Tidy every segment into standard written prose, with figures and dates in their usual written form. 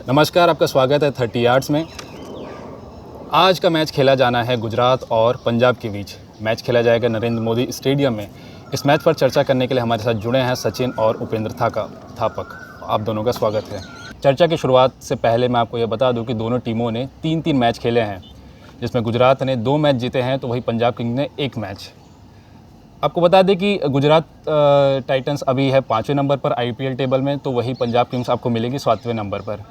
नमस्कार, आपका स्वागत है 30 यार्ड्स में। आज का मैच खेला जाना है गुजरात और पंजाब के बीच। मैच खेला जाएगा नरेंद्र मोदी स्टेडियम में। इस मैच पर चर्चा करने के लिए हमारे साथ जुड़े हैं सचिन और उपेंद्र थापक। आप दोनों का स्वागत है। चर्चा की शुरुआत से पहले मैं आपको यह बता दूं कि दोनों टीमों ने 3-3 मैच खेले हैं, जिसमें गुजरात ने 2 मैच जीते हैं तो वही पंजाब किंग्स ने 1 मैच। आपको बता दें कि गुजरात टाइटंस अभी है 5वें नंबर पर IPL टेबल में, तो वही पंजाब किंग्स आपको मिलेगी 7वें नंबर पर।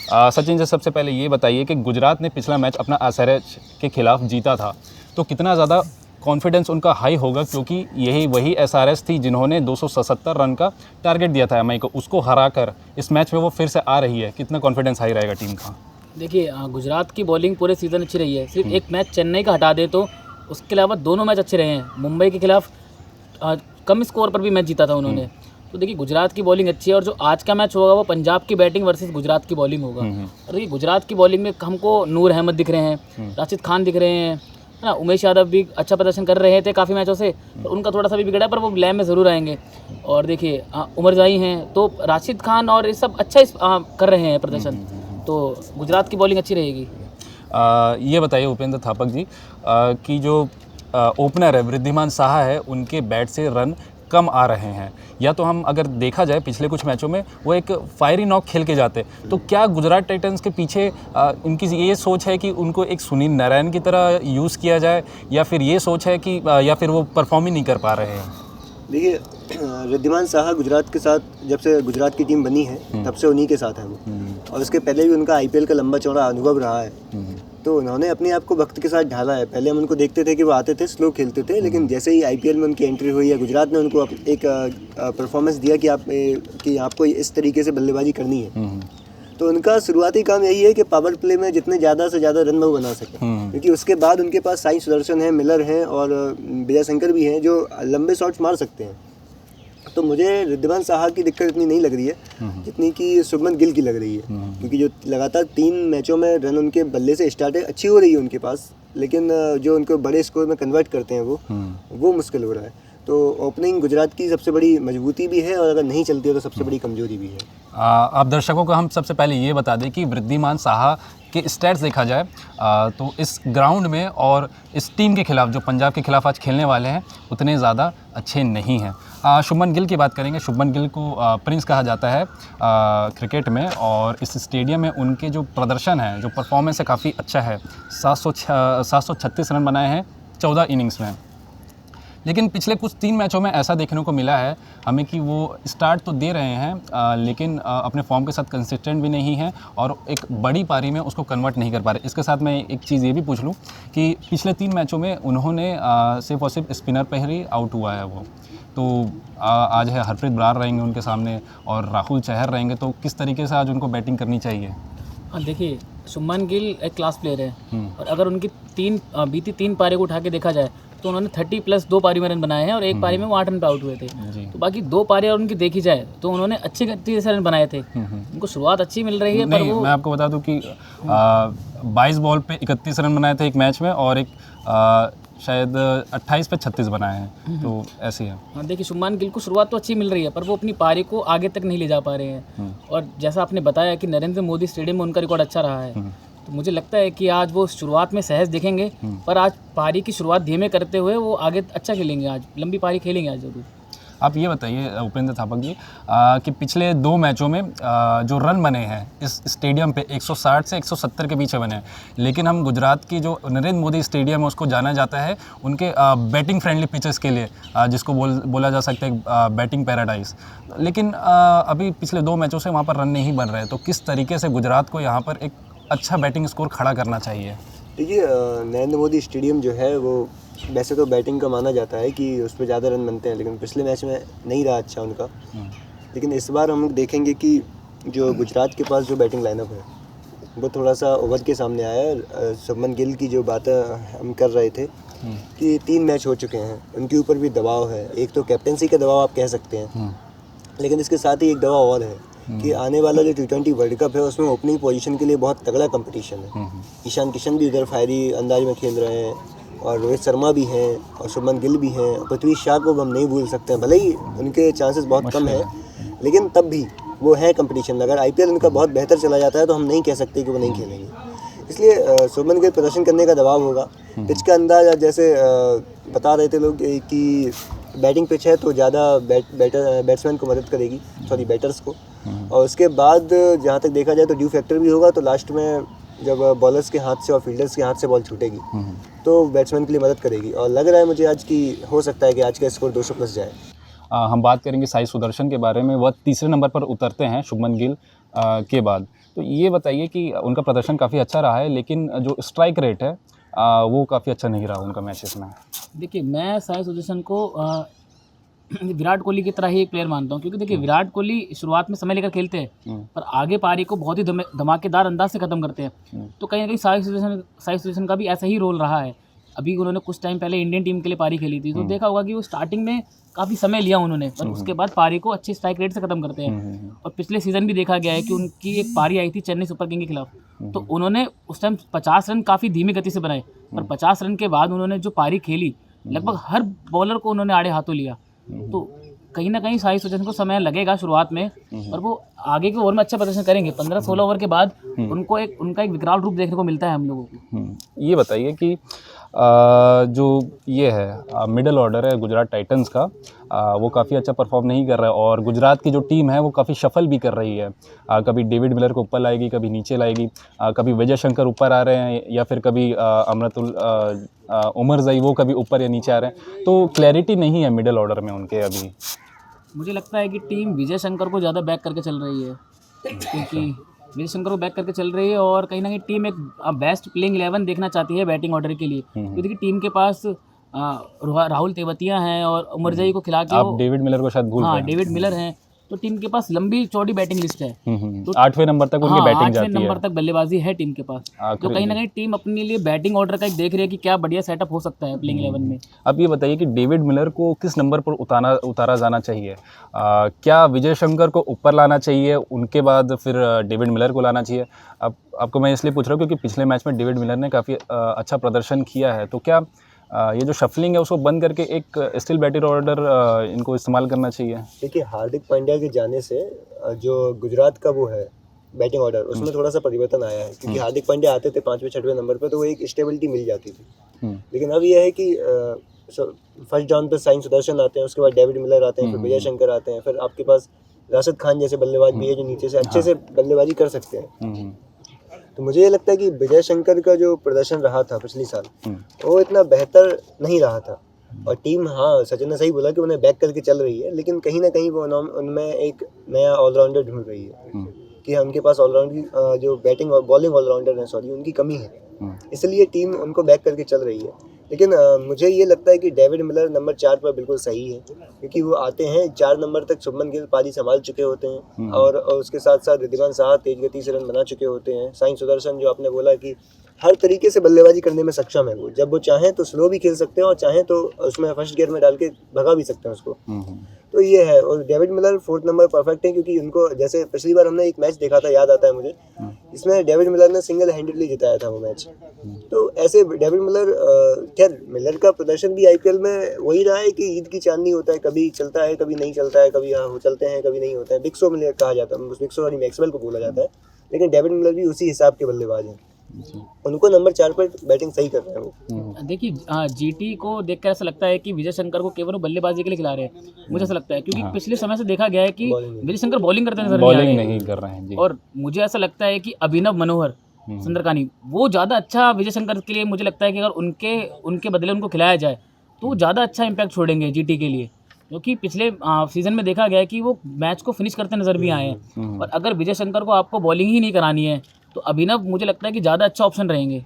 सचिन जी, सबसे पहले ये बताइए कि गुजरात ने पिछला मैच अपना SRH के खिलाफ जीता था, तो कितना ज़्यादा कॉन्फिडेंस उनका हाई होगा, क्योंकि यही वही SRH थी जिन्होंने 277 रन का टारगेट दिया था MI को, उसको हराकर इस मैच में वो फिर से आ रही है। कितना कॉन्फिडेंस हाई रहेगा टीम का? देखिए, गुजरात की बॉलिंग पूरे सीज़न अच्छी रही है। सिर्फ एक मैच चेन्नई का हटा दे तो उसके अलावा दोनों मैच अच्छे रहे हैं। मुंबई के खिलाफ कम स्कोर पर भी मैच जीता था उन्होंने। तो देखिए, गुजरात की बॉलिंग अच्छी है और जो आज का मैच होगा वो पंजाब की बैटिंग वर्सेस गुजरात की बॉलिंग होगा। और देखिए, गुजरात की बॉलिंग में हमको नूर अहमद दिख रहे हैं, राशिद खान दिख रहे हैं, है ना। उमेश यादव भी अच्छा प्रदर्शन कर रहे थे काफ़ी मैचों से, पर उनका थोड़ा सा भी बिगड़ा, पर वो लैम में ज़रूर आएंगे। और देखिए, उमर जाई हैं, तो राशिद खान और ये सब अच्छा कर रहे हैं प्रदर्शन। तो गुजरात की बॉलिंग अच्छी रहेगी। ये बताइए उपेंद्र थापक जी कि जो ओपनर है वृद्धिमान साहा है, उनके बैट से रन कम आ रहे हैं, या तो हम अगर देखा जाए पिछले कुछ मैचों में वो एक फायरी नॉक खेल के जाते। तो क्या गुजरात टाइटंस के पीछे इनकी ये सोच है कि उनको एक सुनील नारायण की तरह यूज़ किया जाए, या फिर ये सोच है कि या फिर वो परफॉर्म ही नहीं कर पा रहे हैं? देखिए, रिद्धिमान साहा गुजरात के साथ जब से गुजरात की टीम बनी है तब से उन्हीं के साथ है वो, और उसके पहले भी उनका IPL का लंबा चौड़ा अनुभव रहा है। तो उन्होंने अपने आप को वक्त के साथ ढाला है। पहले हम उनको देखते थे कि वो आते थे, स्लो खेलते थे, लेकिन जैसे ही IPL में उनकी एंट्री हुई है, गुजरात ने उनको एक परफॉर्मेंस दिया कि आपको इस तरीके से बल्लेबाजी करनी है। तो उनका शुरुआती काम यही है कि पावर प्ले में जितने ज़्यादा से ज़्यादा रन वो बना सकें, क्योंकि उसके बाद उनके पास साई सुदर्शन है, मिलर हैं और विजय शंकर भी हैं जो लंबे शॉट्स मार सकते हैं। तो मुझे रिद्धिमान साहा की दिक्कत इतनी नहीं लग रही है जितनी कि शुभमन गिल की लग रही है, क्योंकि जो लगातार 3 मैचों में रन उनके बल्ले से स्टार्ट है, अच्छी हो रही है उनके पास, लेकिन जो उनको बड़े स्कोर में कन्वर्ट करते हैं वो मुश्किल हो रहा है। तो ओपनिंग गुजरात की सबसे बड़ी मजबूती भी है, और अगर नहीं चलती है तो सबसे बड़ी कमजोरी भी है। आप दर्शकों को हम सबसे पहले ये बता दें कि वृद्धिमान साहा के स्टैट्स देखा जाए तो इस ग्राउंड में और इस टीम के खिलाफ, जो पंजाब के खिलाफ आज खेलने वाले हैं, उतने ज़्यादा अच्छे नहीं हैं। शुभमन गिल की बात करेंगे। शुभमन गिल को प्रिंस कहा जाता है क्रिकेट में, और इस स्टेडियम में उनके जो प्रदर्शन है, जो परफॉर्मेंस है, काफ़ी अच्छा है। 736 रन बनाए हैं 14 इनिंग्स में। लेकिन पिछले कुछ 3 मैचों में ऐसा देखने को मिला है हमें कि वो स्टार्ट तो दे रहे हैं, लेकिन अपने फॉर्म के साथ कंसिस्टेंट भी नहीं है, और एक बड़ी पारी में उसको कन्वर्ट नहीं कर पा रहे। इसके साथ मैं एक चीज़ ये भी पूछ लूँ कि पिछले 3 मैचों में उन्होंने सिर्फ और सिर्फ स्पिनर पर ही आउट हुआ है वो। तो आज है हरप्रीत बरार रहेंगे उनके सामने और राहुल चहर रहेंगे, तो किस तरीके से आज उनको बैटिंग करनी चाहिए? हाँ, देखिए, शुभमन गिल एक क्लास प्लेयर है, और अगर उनकी बीती 3 पारी को उठा के देखा जाए तो उन्होंने 30+2 पारी में रन बनाए हैं, और एक पारी में वो 8 रन पे आउट हुए थे। तो बाकी 2 पारी और उनकी देखी जाए तो उन्होंने अच्छी गति से रन बनाए थे। उनको शुरुआत अच्छी मिल रही है, पर वो मैं आपको बता दूं कि 22 बॉल पे 31 रन बनाए थे एक मैच में, और एक शायद 28 पे 36 बनाए हैं, तो ऐसे ही है। हाँ, देखिए, शुभमन गिल को शुरुआत तो अच्छी मिल रही है, पर वो अपनी पारी को आगे तक नहीं ले जा पा रहे हैं। और जैसा आपने बताया कि नरेंद्र मोदी स्टेडियम में उनका रिकॉर्ड अच्छा रहा है, तो मुझे लगता है कि आज वो शुरुआत में सहज दिखेंगे, पर आज पारी की शुरुआत धीमे करते हुए वो आगे अच्छा खेलेंगे, आज लंबी पारी खेलेंगे आज ज़रूर। आप ये बताइए उपेंद्र थापक जी कि पिछले 2 मैचों में जो रन बने हैं इस स्टेडियम पे 160 से 170 के बीच बने हैं, लेकिन हम गुजरात की जो नरेंद्र मोदी स्टेडियम है उसको जाना जाता है उनके बैटिंग फ्रेंडली पिचेस के लिए, जिसको बोला जा सकता है बैटिंग पैराडाइज। लेकिन अभी पिछले 2 मैचों से वहाँ पर रन नहीं बन रहे, तो किस तरीके से गुजरात को यहाँ पर एक अच्छा बैटिंग स्कोर खड़ा करना चाहिए? देखिए, नरेंद्र मोदी स्टेडियम जो है वो वैसे तो बैटिंग का माना जाता है कि उस पर ज़्यादा रन बनते हैं, लेकिन पिछले मैच में नहीं रहा अच्छा उनका। लेकिन इस बार हम लोग देखेंगे कि जो गुजरात के पास जो बैटिंग लाइनअप है वो थोड़ा सा ओवर के सामने आया है। शुभमन गिल की जो बातें हम कर रहे थे कि 3 मैच हो चुके हैं, उनके ऊपर भी दबाव है। एक तो कैप्टेंसी का दबाव आप कह सकते हैं, लेकिन इसके साथ ही एक दबाव और है कि आने वाला जो T20 वर्ल्ड कप है उसमें ओपनिंग पोजीशन के लिए बहुत तगड़ा कंपटीशन है। ईशान किशन भी उधर फायरी अंदाज में खेल रहे हैं, और रोहित शर्मा भी हैं, और शुभमन गिल भी हैं, पृथ्वी शॉ को हम नहीं भूल सकते हैं। भले ही उनके चांसेस बहुत कम हैं, लेकिन तब भी वो है कंपटीशन में। अगर आईपीएल उनका बहुत बेहतर चला जाता है तो हम नहीं कह सकते कि वो नहीं खेलेंगे। इसलिए शुभमन गिल प्रदर्शन करने का दबाव होगा। पिच का अंदाज जैसे बता रहे थे लोग कि बैटिंग पिच है तो ज़्यादा बैट्समैन को मदद करेगी, सॉरी बैटर्स को। और उसके बाद जहाँ तक देखा जाए तो ड्यू फैक्टर भी होगा, तो लास्ट में जब बॉलर्स के हाथ से और फील्डर्स के हाथ से बॉल छूटेगी तो बैट्समैन के लिए मदद करेगी। और लग रहा है मुझे आज की हो सकता है कि आज का स्कोर 200 प्लस जाए। हम बात करेंगे साई सुदर्शन के बारे में। वह तीसरे नंबर पर उतरते हैं शुभमन गिल के बाद। तो ये बताइए कि उनका प्रदर्शन काफ़ी अच्छा रहा है, लेकिन जो स्ट्राइक रेट है वो काफ़ी अच्छा नहीं रहा उनका मैचेस में। देखिए, मैं साई सुदर्शन को विराट कोहली की तरह ही एक प्लेयर मानता हूँ, क्योंकि देखिए विराट कोहली शुरुआत में समय लेकर खेलते हैं पर आगे पारी को बहुत ही धमाकेदार अंदाज से ख़त्म करते हैं। तो कहीं ना कहीं साई सुदर्शन का भी ऐसा ही रोल रहा है। अभी उन्होंने कुछ टाइम पहले इंडियन टीम के लिए पारी खेली थी, तो देखा होगा कि वो स्टार्टिंग में काफ़ी समय लिया उन्होंने, पर उसके बाद पारी को अच्छे स्ट्राइक रेट से ख़त्म करते हैं। और पिछले सीज़न भी देखा गया है कि उनकी एक पारी आई थी चेन्नई सुपर किंग के खिलाफ, तो उन्होंने उस टाइम 50 रन काफ़ी धीमी गति से बनाए, पर 50 रन के बाद उन्होंने जो पारी खेली लगभग हर बॉलर को उन्होंने आड़े हाथों लिया। तो कहीं ना कहीं साई सुदर्शन को समय लगेगा शुरुआत में, पर वो आगे के ओवर में अच्छा प्रदर्शन करेंगे। 15-16 ओवर के बाद उनका एक विकराल रूप देखने को मिलता है हम लोगों को। ये बताइए कि जो ये है मिडल ऑर्डर है गुजरात टाइटंस का, वो काफ़ी अच्छा परफॉर्म नहीं कर रहा है और गुजरात की जो टीम है वो काफ़ी शफल भी कर रही है। कभी डेविड मिलर को ऊपर लाएगी, कभी नीचे लाएगी, कभी विजय शंकर ऊपर आ रहे हैं या फिर कभी अमृतुल उमर जई वो कभी ऊपर या नीचे आ रहे हैं। तो क्लैरिटी नहीं है मिडल ऑर्डर में उनके अभी। मुझे लगता है कि टीम विजय शंकर को ज़्यादा बैक करके चल रही है, क्योंकि विजय शंकर को बैक करके चल रही है और कहीं ना कहीं टीम एक बेस्ट प्लेइंग 11 देखना चाहती है बैटिंग ऑर्डर के लिए। क्योंकि टीम के पास राहुल तेवतिया हैं और उमरजई को खिला के आप डेविड मिलर को शायद भूल रहे हैं। डेविड मिलर हैं, तो टीम के पास लंबी चौड़ी बैटिंग लिस्ट है। तो 8वें नंबर तक उनकी बैटिंग जाती है। 8वें नंबर तक बल्लेबाजी है टीम के पास। तो कहीं ना कहीं टीम अपने लिए बैटिंग ऑर्डर का एक देख रही है कि क्या बढ़िया सेटअप हो सकता है प्लेइंग 11 में। अब ये बताइए कि डेविड मिलर को किस नंबर पर उतारा जाना चाहिए? क्या विजय शंकर को ऊपर लाना चाहिए, उनके बाद फिर डेविड मिलर को लाना चाहिए? अब आपको मैं इसलिए पूछ रहा हूँ क्योंकि पिछले मैच में डेविड मिलर ने काफ़ी अच्छा प्रदर्शन किया है। तो क्या ये जो शफलिंग है उसको बंद करके एक स्टिल बैटिंग ऑर्डर इनको इस्तेमाल करना चाहिए? देखिए, हार्दिक पांड्या के जाने से जो गुजरात का वो है बैटिंग ऑर्डर, उसमें थोड़ा सा परिवर्तन आया है। क्योंकि हार्दिक पांड्या आते थे 5वें-6वें नंबर पर, तो वो एक स्टेबिलिटी मिल जाती थी। लेकिन अब ये है कि फर्स्ट डाउन पर साई सुदर्शन आते हैं, उसके बाद डेविड मिलर आते हैं, फिर विजय शंकर आते हैं, फिर आपके पास राशिद खान जैसे बल्लेबाज भी है जो नीचे से अच्छे से बल्लेबाजी कर सकते हैं। तो मुझे ये लगता है कि विजय शंकर का जो प्रदर्शन रहा था पिछले साल वो इतना बेहतर नहीं रहा था। और टीम, हाँ सचिन ने सही बोला कि उन्हें बैक करके चल रही है, लेकिन कहीं ना कहीं वो उनमें एक नया ऑलराउंडर ढूंढ रही है कि उनके पास ऑलराउंडर जो बैटिंग और बॉलिंग ऑलराउंडर है, सॉरी, उनकी कमी है, इसलिए टीम उनको बैक करके चल रही है। लेकिन मुझे ये लगता है कि डेविड मिलर नंबर 4 पर बिल्कुल सही है, क्योंकि वो आते हैं 4 नंबर तक शुभमन गिल पारी संभाल चुके होते हैं और उसके साथ साथ रिद्धिमान साहा तेज गति से रन बना चुके होते हैं। साई सुदर्शन जो आपने बोला कि हर तरीके से बल्लेबाजी करने में सक्षम है, वो जब वो चाहें तो स्लो भी खेल सकते हैं और चाहें तो उसमें फर्स्ट गियर में डाल के भगा भी सकते हैं उसको। तो ये है। और David Miller 4th number perfect है, क्योंकि उनको जैसे पिछली बार हमने एक मैच देखा था, याद आता है मुझे, इसमें डेविड मिलर ने सिंगल हैंडेडली जिताया था वो मैच। तो ऐसे डेविड मिलर, खैर मिलर का प्रदर्शन भी आईपीएल में वही रहा है कि ईद की चांदनी होता है, कभी चलता है कभी नहीं चलता है, कभी हाँ चलते हैं कभी नहीं होता है। बिग शो मिलर कहा जाता है, बिग शो और मैक्सवेल को बोला जाता है, लेकिन डेविड मिलर भी उसी हिसाब के बल्लेबाज हैं। उनको नंबर 4 पर बैटिंग सही कर रहे हैं वो। देखिए, जीटी को देखकर ऐसा लगता है कि विजय शंकर को केवल बल्लेबाजी के लिए खिला रहे हैं, मुझे ऐसा लगता है, क्योंकि पिछले समय से देखा गया है कि विजय शंकर बॉलिंग करते नजर नहीं कर रहे हैं जी। और मुझे ऐसा लगता है कि अभिनव मनोहर संदरकानी वो ज़्यादा अच्छा विजय शंकर के लिए, मुझे लगता है कि अगर उनके बदले उनको खिलाया जाए तो वो ज़्यादा अच्छा इम्पैक्ट छोड़ेंगे जीटी के लिए, क्योंकि पिछले सीजन में देखा गया है कि वो मैच को फिनिश करते नजर भी आए हैं। और अगर विजय शंकर को आपको बॉलिंग ही नहीं करानी है तो अभिनव मुझे लगता है कि ज़्यादा अच्छा ऑप्शन रहेंगे।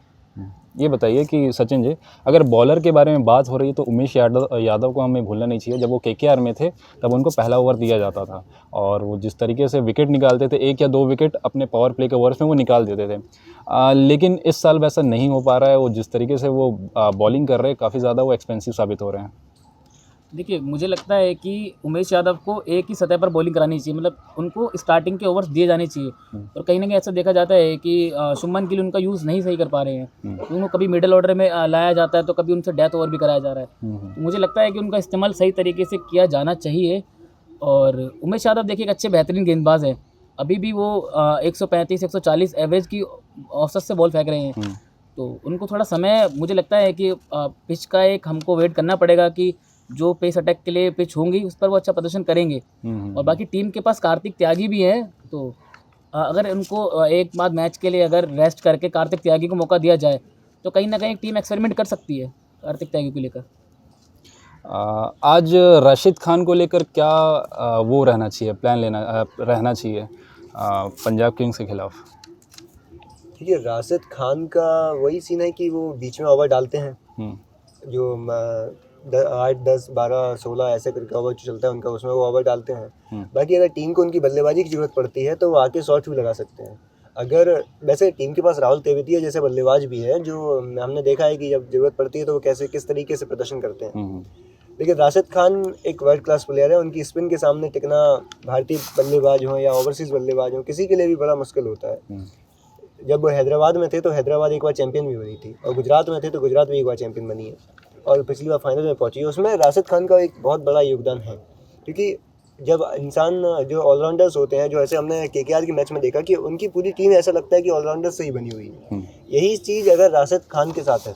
ये बताइए कि सचिन जी, अगर बॉलर के बारे में बात हो रही है तो उमेश यादव को हमें भूलना नहीं चाहिए। जब वो केकेआर में थे तब उनको पहला ओवर दिया जाता था और वो जिस तरीके से विकेट निकालते थे, 1 या 2 विकेट अपने पावर प्ले के ओवर्स में वो निकाल देते थे। लेकिन इस साल वैसा नहीं हो पा रहा है। वो जिस तरीके से वो बॉलिंग कर रहे हैं, काफ़ी ज़्यादा वो एक्सपेंसिव साबित हो रहे हैं। देखिए, मुझे लगता है कि उमेश यादव को एक ही सतह पर बॉलिंग करानी चाहिए, मतलब उनको स्टार्टिंग के ओवर्स दिए जाने चाहिए। और कहीं ना कहीं ऐसा देखा जाता है कि शुभमन गिल उनका यूज़ नहीं सही कर पा रहे हैं। उनको कभी मिडिल ऑर्डर में लाया जाता है तो कभी उनसे डेथ ओवर भी कराया जा रहा है। तो मुझे लगता है कि उनका इस्तेमाल सही तरीके से किया जाना चाहिए। और उमेश यादव देखिए एक अच्छे बेहतरीन गेंदबाज है, अभी भी वो 135-140 एवरेज की औसत से बॉल फेंक रहे हैं। तो उनको थोड़ा समय, मुझे लगता है कि पिच का एक हमको वेट करना पड़ेगा कि जो पेस अटैक के लिए पिच होंगी उस पर वो अच्छा प्रदर्शन करेंगे। और बाकी टीम के पास कार्तिक त्यागी भी है, तो अगर उनको एक बाद मैच के लिए अगर रेस्ट करके कार्तिक त्यागी को मौका दिया जाए तो कहीं ना कहीं टीम एक्सपेरिमेंट कर सकती है कार्तिक त्यागी को लेकर। आज राशिद खान को लेकर क्या वो रहना चाहिए, प्लान रहना चाहिए पंजाब किंग्स के खिलाफ? ठीक है, राशिद खान का वही सीन है कि वो बीच में ओवर डालते हैं, जो 8, 10, 12, 16 ऐसे करके ओवर जो चलता है उनका, उसमें वो ओवर डालते हैं। बाकी अगर टीम को उनकी बल्लेबाजी की ज़रूरत पड़ती है तो वो आके शॉट भी लगा सकते हैं। अगर वैसे टीम के पास राहुल तेवतिया जैसे बल्लेबाज भी है, जो हमने देखा है कि जब ज़रूरत पड़ती है तो वो किस तरीके से प्रदर्शन करते हैं। लेकिन राशिद खान एक वर्ल्ड क्लास प्लेयर है, उनकी स्पिन के सामने टिकना भारतीय बल्लेबाज हों या ओवरसीज़ बल्लेबाज हों, किसी के लिए भी बड़ा मुश्किल होता है। जब वो हैदराबाद में थे तो हैदराबाद एक बार चैंपियन भी बनी थी, और गुजरात में थे तो गुजरात भी एक बार चैंपियन बनी है, और पिछली बार फाइनल में पहुंची है। उसमें राशिद खान का एक बहुत बड़ा योगदान है, क्योंकि जब इंसान जो ऑलराउंडर्स होते हैं, जो ऐसे हमने केकेआर के मैच में देखा कि उनकी पूरी टीम ऐसा लगता है कि ऑलराउंडर्स से ही बनी हुई है। यही चीज़ अगर राशिद खान के साथ है,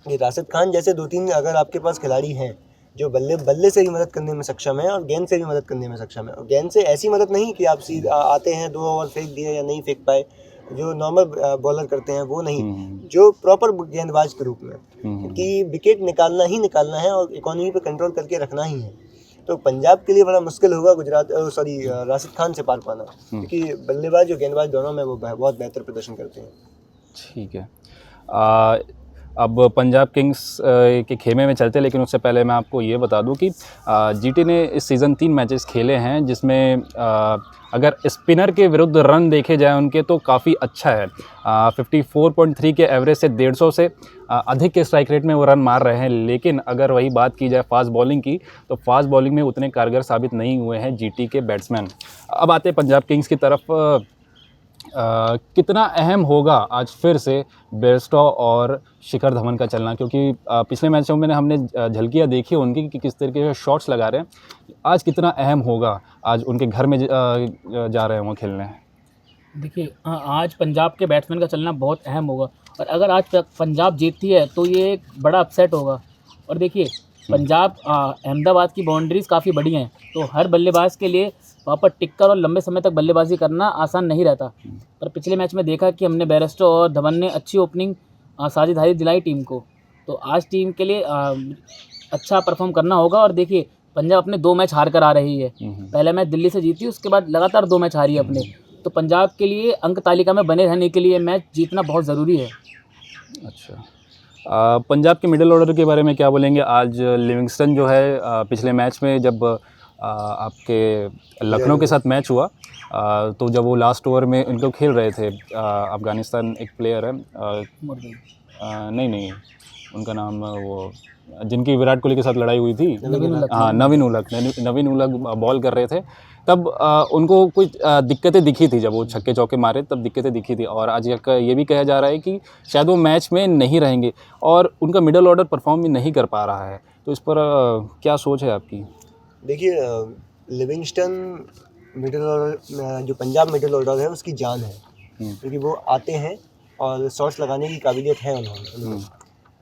ये राशिद खान जैसे 2-3 अगर आपके पास खिलाड़ी हैं जो बल्ले से भी मदद करने में सक्षम है और गेंद से भी मदद करने में सक्षम है, और गेंद से ऐसी मदद नहीं कि आप सीधा आते हैं 2 ओवर फेंक दिए या नहीं फेंक पाए, जो नॉर्मल बॉलर करते हैं वो नहीं, जो प्रॉपर गेंदबाज के रूप में, क्योंकि विकेट निकालना ही निकालना है और इकोनॉमी पे कंट्रोल करके रखना ही है। तो पंजाब के लिए बड़ा मुश्किल होगा राशिद खान से पार पाना, क्योंकि बल्लेबाज और गेंदबाज दोनों में वो बहुत बेहतर प्रदर्शन करते हैं। ठीक है, अब पंजाब किंग्स के खेमे में चलते, लेकिन उससे पहले मैं आपको ये बता दूं कि जीटी ने इस सीज़न 3 मैचेस खेले हैं, जिसमें अगर स्पिनर के विरुद्ध रन देखे जाए उनके तो काफ़ी अच्छा है। 54.3 के एवरेज से 150 से अधिक के स्ट्राइक रेट में वो रन मार रहे हैं। लेकिन अगर वही बात की जाए फास्ट बॉलिंग की, तो फास्ट बॉलिंग में उतने कारगर साबित नहीं हुए हैं जीटी के बैट्समैन। अब आते हैं पंजाब किंग्स की तरफ। कितना अहम होगा आज फिर से बेयरस्टो और शिखर धवन का चलना, क्योंकि पिछले मैचों में हमने झलकियाँ देखी उनकी कि किस तरीके से शॉट्स लगा रहे हैं। आज कितना अहम होगा, आज उनके घर में जा रहे हैं वो खेलने? देखिए, आज पंजाब के बैट्समैन का चलना बहुत अहम होगा, और अगर आज पंजाब जीतती है तो ये एक बड़ा अपसेट होगा। और देखिए, पंजाब अहमदाबाद की बाउंड्रीज़ काफ़ी बड़ी हैं, तो हर बल्लेबाज के लिए वहाँ पर टिक कर और लंबे समय तक बल्लेबाजी करना आसान नहीं रहता। पर पिछले मैच में देखा कि हमने बेयरस्टो और धवन ने अच्छी ओपनिंग साझेदारी दिलाई टीम को, तो आज टीम के लिए अच्छा परफॉर्म करना होगा। और देखिए, पंजाब अपने 2 मैच हार कर आ रही है। पहला मैच दिल्ली से जीती, उसके बाद लगातार 2 मैच हारी अपने, तो पंजाब के लिए अंक तालिका में बने रहने के लिए मैच जीतना बहुत ज़रूरी है। अच्छा, पंजाब के मिडिल ऑर्डर के बारे में क्या बोलेंगे? आज लिविंगस्टन जो है, पिछले मैच में जब आपके लखनऊ के साथ मैच हुआ, तो जब वो लास्ट ओवर में इनको खेल रहे थे, अफगानिस्तान एक प्लेयर है, नहीं उनका नाम वो जिनकी विराट कोहली के साथ लड़ाई हुई थी, हाँ, नवीन उलग बॉल कर रहे थे, तब उनको कुछ दिक्कतें दिखी थी। जब वो छक्के चौके मारे तब दिक्कतें दिखी थी, और आज ये भी कहा जा रहा है कि शायद वो मैच में नहीं रहेंगे, और उनका मिडिल ऑर्डर परफॉर्म भी नहीं कर पा रहा है। तो इस पर क्या सोच है आपकी? देखिए, लिविंगस्टन मिडिल ऑर्डर, जो पंजाब मिडिल ऑर्डर है उसकी जान है, क्योंकि वो आते हैं और शॉट्स लगाने की काबिलियत है उन्होंने।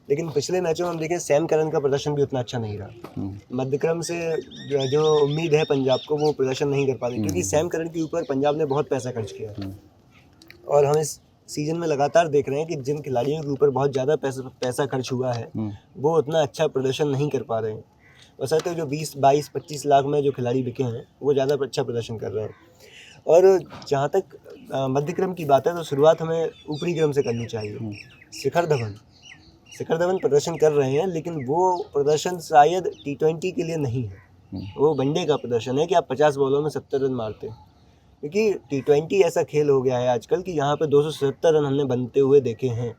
लेकिन पिछले मैचों में हम देखें सैम करन का प्रदर्शन भी उतना अच्छा नहीं रहा। मध्यक्रम से जो उम्मीद है पंजाब को, वो प्रदर्शन नहीं कर पाते, क्योंकि सैम करन के ऊपर पंजाब ने बहुत पैसा खर्च किया, और हम इस सीज़न में लगातार देख रहे हैं कि जिन खिलाड़ियों के ऊपर बहुत ज़्यादा पैसा खर्च हुआ है वो उतना अच्छा प्रदर्शन नहीं कर पा रहे हैं। वैसे जो 20, 22, 25 लाख में जो खिलाड़ी बिके हैं वो ज़्यादा अच्छा प्रदर्शन कर रहे हैं। और जहाँ तक मध्यक्रम की बात है, तो शुरुआत हमें ऊपरी क्रम से करनी चाहिए। शिखर धवन प्रदर्शन कर रहे हैं, लेकिन वो प्रदर्शन शायद T20 के लिए नहीं है, वो वनडे का प्रदर्शन है कि आप 50 बॉलों में 70 रन मारते हैं। क्योंकि T20 ऐसा खेल हो गया है आजकल कि यहाँ पे 277 रन हमने बनते हुए देखे हैं।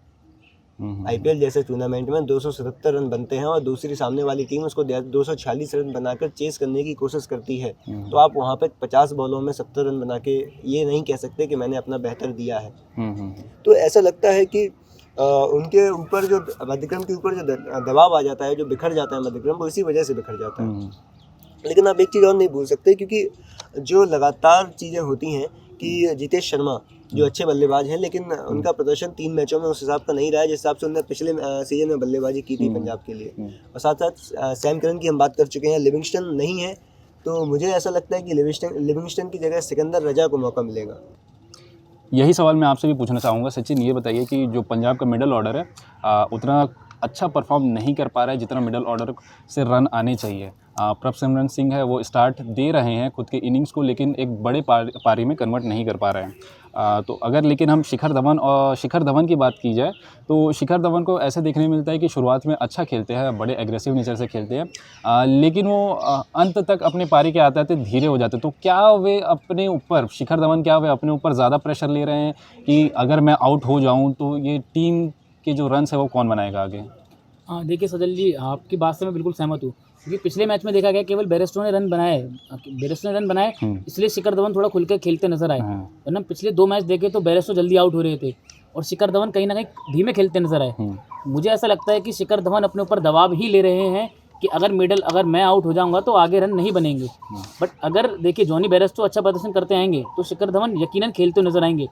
IPL जैसे टूर्नामेंट में 277 रन बनते हैं, और दूसरी सामने वाली टीम उसको 246 रन बनाकर चेस करने की कोशिश करती है, तो आप वहाँ पे 50 बॉलों में 70 रन बना के ये नहीं कह सकते कि मैंने अपना बेहतर दिया है। तो ऐसा लगता है कि उनके ऊपर जो मध्यक्रम के ऊपर जो दबाव आ जाता है, जो बिखर जाता है मध्यक्रम, वो इसी वजह से बिखर जाता है। लेकिन आप एक चीज़ और नहीं भूल सकते, क्योंकि जो लगातार चीज़ें होती हैं कि जितेश शर्मा जो अच्छे बल्लेबाज हैं, लेकिन उनका प्रदर्शन 3 मैचों में उस हिसाब का नहीं रहा है जिस हिसाब से उन्होंने पिछले सीजन में बल्लेबाजी की थी पंजाब के लिए। और साथ साथ सैम करन की हम बात कर चुके हैं, लिविंगस्टन नहीं है, तो मुझे ऐसा लगता है कि लिविंगस्टन की जगह सिकंदर रजा को मौका मिलेगा। यही सवाल मैं आपसे भी पूछना चाहूँगा सचिन, ये बताइए कि जो पंजाब का मिडल ऑर्डर है उतना अच्छा परफॉर्म नहीं कर पा रहा है जितना मिडल ऑर्डर से रन आने चाहिए। प्रभसिमरन सिंह है वो स्टार्ट दे रहे हैं खुद के इनिंग्स को, लेकिन एक बड़े पारी में कन्वर्ट नहीं कर पा रहे हैं। तो अगर लेकिन हम शिखर धवन की बात की जाए तो शिखर धवन को ऐसे देखने मिलता है कि शुरुआत में अच्छा खेलते हैं, बड़े एग्रेसिव नेचर से खेलते हैं, लेकिन वो अंत तक अपने पारी के आते आते धीरे हो जाते हैं। तो क्या वे अपने ऊपर शिखर धवन अपने ऊपर ज़्यादा प्रेशर ले रहे हैं कि अगर मैं आउट हो जाऊँ तो ये टीम के जो रन्स है वो कौन बनाएगा आगे? हाँ देखिए सजल जी, आपकी बात से मैं बिल्कुल सहमत हूँ, क्योंकि पिछले मैच में देखा गया केवल बेयरस्टो ने रन बनाए, इसलिए शिखर धवन थोड़ा खुलकर खेलते नजर आए। वरना पिछले 2 मैच देखे तो बेयरस्टो जल्दी आउट हो रहे थे और शिखर धवन कहीं ना कहीं धीमे खेलते नजर आए। मुझे ऐसा लगता है कि शिखर धवन अपने ऊपर दबाव ही ले रहे हैं कि अगर मैं आउट हो जाऊंगा तो आगे रन नहीं बनेंगे। बट अगर देखिए जॉनी बेयरस्टो अच्छा प्रदर्शन करते आएंगे तो शिखर धवन यकीनन खेलते नजर आएंगे।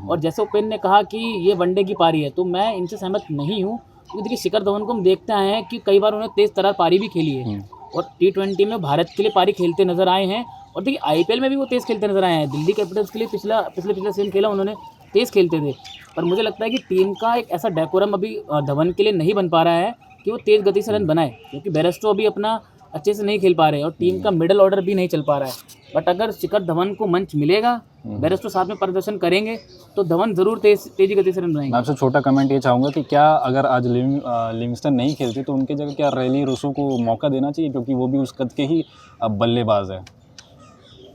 और जैसे उपेन ने कहा कि ये वनडे की पारी है, तो मैं इनसे सहमत नहीं हूँ, क्योंकि देखिए शिखर धवन को हम देखते आए हैं कि कई बार उन्होंने तेज़ तर्रार पारी भी खेली है और T20 में भारत के लिए पारी खेलते नजर आए हैं। और देखिए IPL में भी वो तेज़ खेलते नजर आए हैं। दिल्ली कैपिटल्स के लिए पिछले सीजन खेला उन्होंने, तेज़ खेलते थे। पर मुझे लगता है कि टीम का एक ऐसा डेकोरम अभी धवन के लिए नहीं बन पा रहा है कि वो तेज़ गति से रन बनाए, क्योंकि बेयरस्टो अभी अपना अच्छे से नहीं खेल पा रहे हैं और टीम का मिडल ऑर्डर भी नहीं चल पा रहा है। बट अगर शिखर धवन को मंच मिलेगा, बेयरस्टो साथ में प्रदर्शन करेंगे, तो धवन जरूर तेजी गति से रन बनाएंगे। मैं आपसे छोटा कमेंट ये चाहूँगा कि क्या अगर आज लिविंगस्टन नहीं खेलते तो उनकी जगह क्या रेली रूसो को मौका देना चाहिए, क्योंकि वो भी उस कद के ही बल्लेबाज है?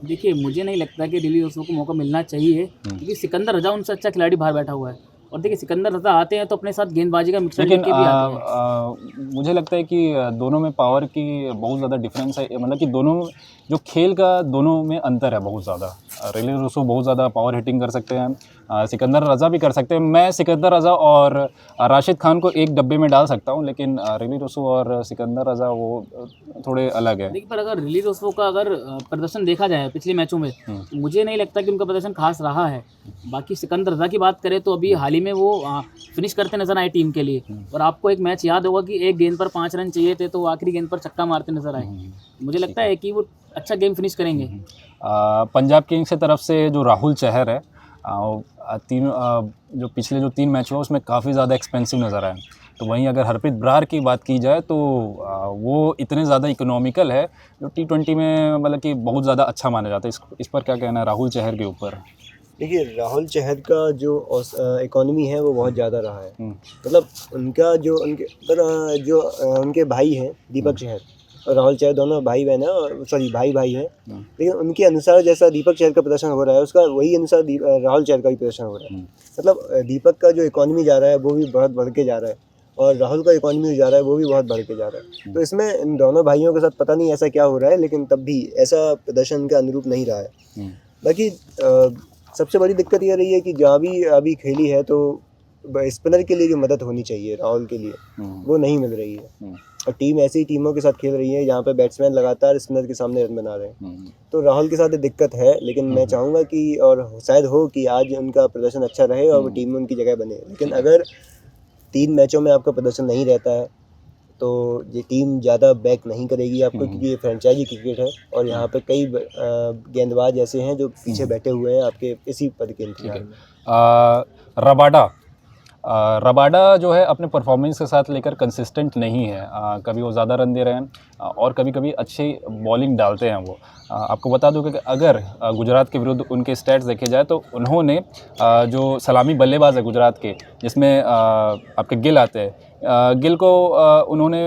देखिए मुझे नहीं लगता कि दिल्ली रूसो को मौका मिलना चाहिए, क्योंकि सिकंदर रजा उनसे अच्छा खिलाड़ी बाहर बैठा हुआ है। और देखिए सिकंदर रजा आते हैं तो अपने साथ गेंदबाजी का मिक्सर लेके भी आते हैं। मुझे लगता है कि दोनों में पावर की बहुत ज़्यादा डिफरेंस है, मतलब कि दोनों जो खेल का दोनों में अंतर है बहुत ज़्यादा। रेली रूसो बहुत ज़्यादा पावर हिटिंग कर सकते हैं, सिकंदर रजा भी कर सकते हैं। मैं सिकंदर रजा और राशिद खान को एक डब्बे में डाल सकता हूं, लेकिन रेली रूसो और सिकंदर रजा वो थोड़े अलग है। देखिए पर अगर रेली रूसो का अगर प्रदर्शन देखा जाए पिछले मैचों में, तो मुझे नहीं लगता कि उनका प्रदर्शन खास रहा है। बाकी सिकंदर रजा की बात करें तो अभी हाल ही में वो फिनिश करते नजर आए टीम के लिए, और आपको एक मैच याद होगा कि एक गेंद पर 5 रन चाहिए थे तो आखिरी गेंद पर छक्का मारते नजर आए। मुझे लगता है कि वो अच्छा गेम फिनिश करेंगे। पंजाब किंग्स की तरफ से जो राहुल चहर है, जो पिछले जो 3 मैच हुआ उसमें काफ़ी ज़्यादा एक्सपेंसिव नज़र आए। तो वहीं अगर हरप्रीत बरार की बात की जाए तो वो इतने ज़्यादा इकोनॉमिकल है जो T20 में मतलब कि बहुत ज़्यादा अच्छा माना जाता है। इस पर क्या कहना है राहुल चहर के ऊपर? देखिए राहुल चहर का जो इकोनॉमी है वो बहुत ज़्यादा रहा है। मतलब उनका जो उनके भाई हैं दीपक चहर और राहुल चहर दोनों भाई बहन हैं, भाई हैं, लेकिन उनके अनुसार जैसा दीपक चहर का प्रदर्शन हो रहा है उसका वही अनुसार राहुल चहर का भी प्रदर्शन हो रहा है। मतलब दीपक का जो इकोनॉमी जा रहा है वो भी बहुत बढ़ के जा रहा है और राहुल का इकोनॉमी जा रहा है वो भी बहुत बढ़ के जा रहा है। तो इसमें इन दोनों भाइयों के साथ पता नहीं ऐसा क्या हो रहा है, लेकिन तब भी ऐसा प्रदर्शन के अनुरूप नहीं रहा है। बाकी सबसे बड़ी दिक्कत ये रही है कि जहाँ भी अभी खेली है तो स्पिनर के लिए जो मदद होनी चाहिए राहुल के लिए वो नहीं मिल रही है। और टीम ऐसी टीमों के साथ खेल रही है जहाँ पे बैट्समैन लगातार स्पिनर के सामने रन बना रहे हैं। तो राहुल के साथ दिक्कत है, लेकिन मैं चाहूँगा कि और शायद हो कि आज उनका प्रदर्शन अच्छा रहे और वो टीम में उनकी जगह बने। लेकिन अगर 3 मैचों में आपका प्रदर्शन नहीं रहता है तो ये टीम ज़्यादा बैक नहीं करेगी आपको, क्योंकि ये फ्रेंचाइजी क्रिकेट है और यहाँ पे कई गेंदबाज ऐसे हैं जो पीछे बैठे हुए हैं आपके इसी पद के इंतजार में। रबाडा जो है अपने परफॉर्मेंस के साथ लेकर कंसिस्टेंट नहीं है। कभी वो ज़्यादा रन दे रहे हैं और कभी कभी अच्छी बॉलिंग डालते हैं वो। आपको बता दूं कि अगर गुजरात के विरुद्ध उनके स्टैट्स देखे जाए तो उन्होंने जो सलामी बल्लेबाज है गुजरात के, जिसमें आपके गिल आते हैं, गिल को उन्होंने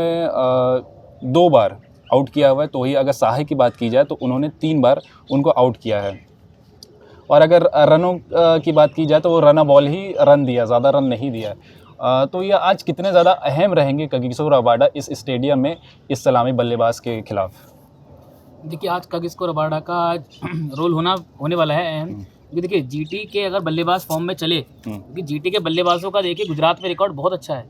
2 बार आउट किया हुआ है। तो वही अगर साहे की बात की जाए तो उन्होंने 3 बार उनको आउट किया है। और अगर रनों की बात की जाए तो वो रन बॉल ही रन दिया, ज़्यादा रन नहीं दिया। तो ये आज कितने ज़्यादा अहम रहेंगे कागिसो रबाडा इस स्टेडियम में इस सलामी बल्लेबाज के खिलाफ? देखिए आज कागिसो रबाडा का रोल होने वाला है अहम, क्योंकि देखिए जीटी के अगर बल्लेबाज फॉर्म में चले, क्योंकि जीटी के बल्लेबाजों का देखिए गुजरात में रिकॉर्ड बहुत अच्छा है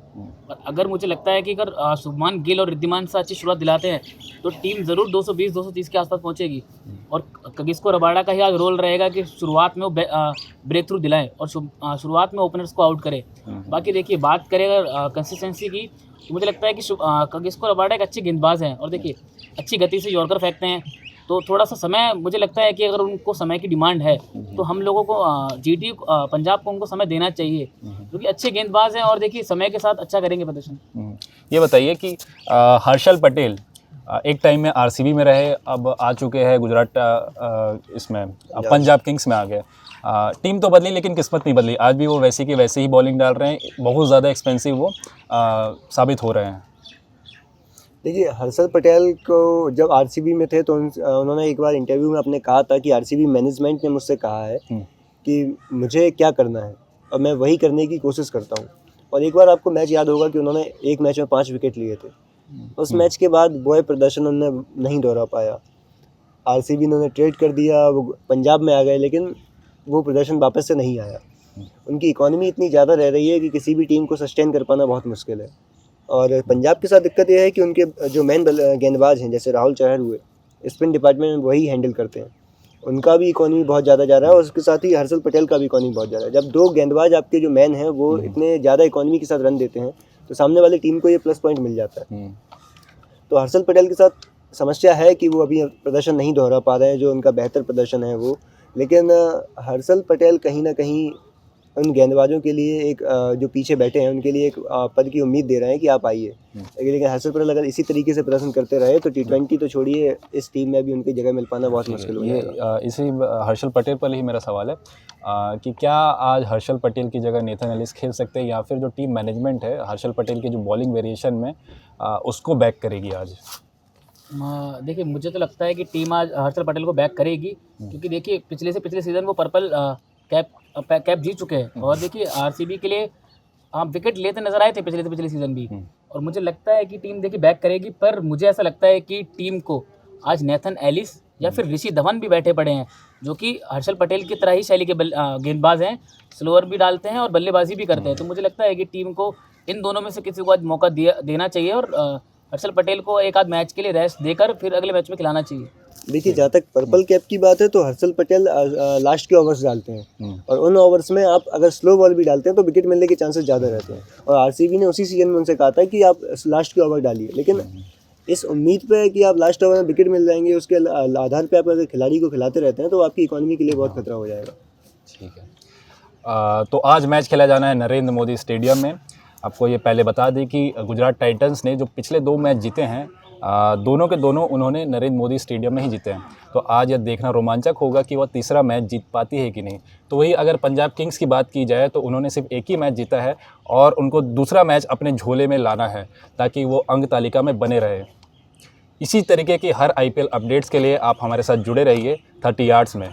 और अगर मुझे लगता है कि अगर शुभमान गिल और रिद्धिमान शाह अच्छी शुरुआत दिलाते हैं तो टीम ज़रूर 220-230 के आसपास पहुंचेगी। और कगिसो रबाडा का ही आज रोल रहेगा कि शुरुआत में वो ब्रेक थ्रू दिलाएं और शुरुआत में ओपनर्स को आउट करें। बाकी देखिए, बात करें अगर कंसिस्टेंसी की, तो मुझे लगता है कि कगिसो रबाडा एक अच्छे गेंदबाज हैं और देखिए अच्छी गति से यॉर्कर फेंकते हैं। तो थोड़ा सा समय, मुझे लगता है कि अगर उनको समय की डिमांड है तो हम लोगों को जीटी पंजाब को उनको समय देना चाहिए, क्योंकि अच्छे गेंदबाज हैं और देखिए समय के साथ अच्छा करेंगे प्रदर्शन। ये बताइए कि हर्षल पटेल एक टाइम में आरसीबी में रहे, अब आ चुके हैं गुजरात इसमें, अब पंजाब किंग्स में आ गए। टीम तो बदली लेकिन किस्मत नहीं बदली, आज भी वो वैसे की वैसे ही बॉलिंग डाल रहे हैं, बहुत ज़्यादा एक्सपेंसिव वो साबित हो रहे हैं। देखिए, हर्षल पटेल को जब आरसीबी में थे तो उन्होंने एक बार इंटरव्यू में अपने कहा था कि आरसीबी मैनेजमेंट ने मुझसे कहा है कि मुझे क्या करना है और मैं वही करने की कोशिश करता हूँ। और एक बार आपको मैच याद होगा कि उन्होंने एक मैच में 5 विकेट लिए थे। उस मैच के बाद वो प्रदर्शन उन्होंने नहीं दोहरा पाया। आरसीबी ने उन्हें ट्रेड कर दिया, वो पंजाब में आ गए, लेकिन वो प्रदर्शन वापस से नहीं आया। उनकी इकॉनमी इतनी ज़्यादा रह रही है कि किसी भी टीम को सस्टेन कर पाना बहुत मुश्किल है। और पंजाब के साथ दिक्कत यह है कि उनके जो मेन गेंदबाज हैं, जैसे राहुल चहर हुए, स्पिन डिपार्टमेंट में वही हैंडल करते हैं, उनका भी इकॉनमी बहुत ज़्यादा जा रहा है और उसके साथ ही हर्षल पटेल का भी इकॉनमी बहुत ज़्यादा है। जब 2 गेंदबाज आपके जो मैन हैं वो इतने ज़्यादा इकॉनमी के साथ रन देते हैं तो सामने वाली टीम को ये प्लस पॉइंट मिल जाता है। तो हर्षल पटेल के साथ समस्या है कि वो अभी प्रदर्शन नहीं दोहरा पा रहे हैं, जो उनका बेहतर प्रदर्शन है वो। लेकिन हर्षल पटेल कहीं ना कहीं उन गेंदबाजों के लिए एक जो पीछे बैठे हैं उनके लिए एक पद की उम्मीद दे रहे हैं कि आप आइए। लेकिन हर्षल पटेल अगर इसी तरीके से प्रदर्शन करते रहे तो T20 तो छोड़िए, इस टीम में भी उनकी जगह मिल पाना बहुत मुश्किल हो जाएगा। इसी हर्षल पटेल पर ही मेरा सवाल है कि क्या आज हर्षल पटेल की जगह नेथन एलिस खेल सकते हैं, या फिर जो टीम मैनेजमेंट है हर्षल पटेल की जो बॉलिंग वेरिएशन में उसको बैक करेगी आज? देखिए, मुझे तो लगता है कि टीम आज हर्षल पटेल को बैक करेगी, क्योंकि देखिए पिछले सीज़न वो पर्पल कैप जीत चुके हैं। और देखिए आरसीबी के लिए आप विकेट लेते नजर आए थे पिछले सीज़न भी, और मुझे लगता है कि टीम देखिए बैक करेगी। पर मुझे ऐसा लगता है कि टीम को आज नेथन एलिस या फिर ऋषि धवन भी बैठे पड़े हैं, जो कि हर्षल पटेल की तरह ही शैली के गेंदबाज हैं, स्लोअर भी डालते हैं और बल्लेबाजी भी करते हैं। तो मुझे लगता है कि टीम को इन दोनों में से किसी को आज मौका देना चाहिए और हर्षल पटेल को एक आध मैच के लिए रेस्ट देकर फिर अगले मैच में खिलाना चाहिए। देखिए, जहाँ तक पर्पल कैप की बात है तो हर्षल पटेल लास्ट के ओवर्स डालते हैं और उन ओवर्स में आप अगर स्लो बॉल भी डालते हैं तो विकेट मिलने के चांसेस ज़्यादा रहते हैं। और आरसीबी ने उसी सीजन में उनसे कहा था कि आप लास्ट के ओवर डालिए, लेकिन इस उम्मीद पे है कि आप लास्ट ओवर में विकेट मिल जाएंगे, उसके आधार पे आप अगर खिलाड़ी को खिलाते रहते हैं तो आपकी इकॉनमी के लिए बहुत खतरा हो जाएगा। ठीक है, तो आज मैच खेला जाना है नरेंद्र मोदी स्टेडियम में। आपको ये पहले बता दें कि गुजरात टाइटंस ने जो पिछले 2 मैच जीते हैं, दोनों के दोनों उन्होंने नरेंद्र मोदी स्टेडियम में ही जीते हैं। तो आज यह देखना रोमांचक होगा कि वह तीसरा मैच जीत पाती है कि नहीं। तो वही अगर पंजाब किंग्स की बात की जाए तो उन्होंने सिर्फ एक ही मैच जीता है और उनको दूसरा मैच अपने झोले में लाना है ताकि वो अंक तालिका में बने रहे। इसी तरीके की हर IPL अपडेट्स के लिए आप हमारे साथ जुड़े रहिए 30 यार्ड्स में।